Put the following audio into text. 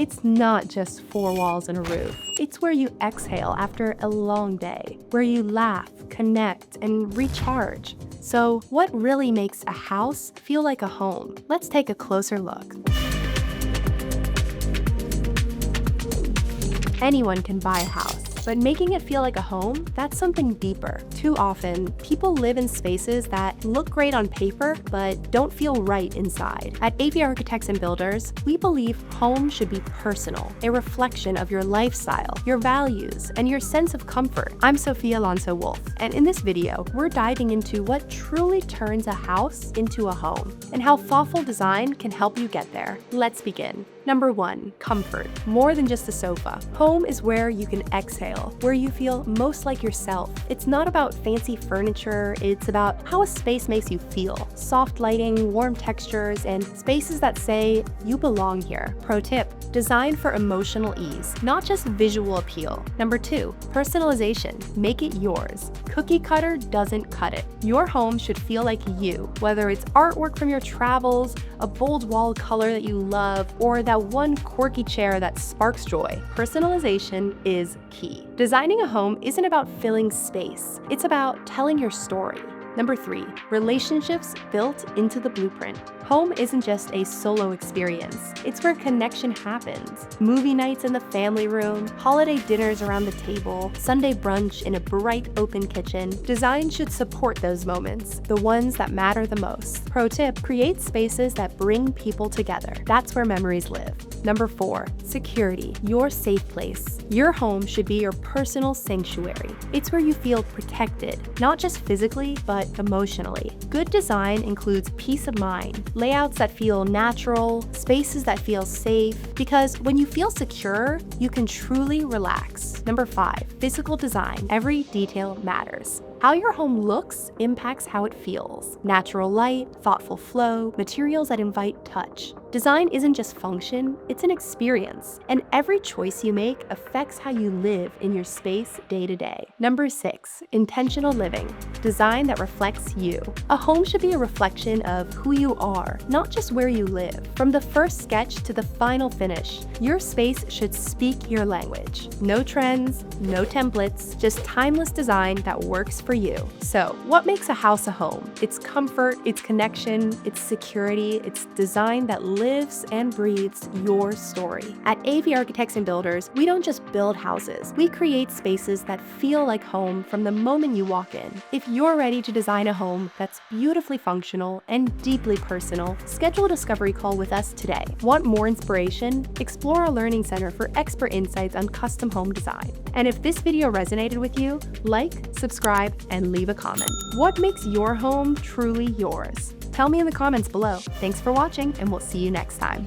It's not just four walls and a roof. It's where you exhale after a long day, where you laugh, connect, and recharge. So, what really makes a house feel like a home? Let's take a closer look. Anyone can buy a house, but making it feel like a home, that's something deeper. Too often, people live in spaces that look great on paper, but don't feel right inside. At AV Architects and Builders, we believe home should be personal, a reflection of your lifestyle, your values, and your sense of comfort. I'm Sofia Alonso Wolf, and in this video, we're diving into what truly turns a house into a home, and how thoughtful design can help you get there. Let's begin. Number 1, comfort. More than just a sofa. Home is where you can exhale, where you feel most like yourself. It's not about fancy furniture, it's about how a space makes you feel. Soft lighting, warm textures, and spaces that say, you belong here. Pro tip, design for emotional ease, not just visual appeal. Number 2, personalization. Make it yours. Cookie cutter doesn't cut it. Your home should feel like you, whether it's artwork from your travels, a bold wall color that you love, or that one quirky chair that sparks joy. Personalization is key. Designing a home isn't about filling space. It's about telling your story. Number 3, relationships built into the blueprint. Home isn't just a solo experience. It's where connection happens. Movie nights in the family room, holiday dinners around the table, Sunday brunch in a bright open kitchen. Design should support those moments, the ones that matter the most. Pro tip, create spaces that bring people together. That's where memories live. Number 4, security, your safe place. Your home should be your personal sanctuary. It's where you feel protected, not just physically, but emotionally. Good design includes peace of mind, layouts that feel natural, spaces that feel safe, because when you feel secure, you can truly relax. Number 5, physical design. Every detail matters. How your home looks impacts how it feels. Natural light, thoughtful flow, materials that invite touch. Design isn't just function, it's an experience, and every choice you make affects how you live in your space day to day. Number 6, intentional living. Design that reflects you. A home should be a reflection of who you are, not just where you live. From the first sketch to the final finish, your space should speak your language. No trends, no templates, just timeless design that works for you. So, what makes a house a home? It's comfort, it's connection, it's security, it's design that lives and breathes your story. At AV Architects and Builders, we don't just build houses, we create spaces that feel like home from the moment you walk in. If you're ready to design a home that's beautifully functional and deeply personal, schedule a discovery call with us today. Want more inspiration? Explore our Learning Center for expert insights on custom home design. And if this video resonated with you, like, subscribe, and leave a comment. What makes your home truly yours? Tell me in the comments below. Thanks for watching, and we'll see you next time.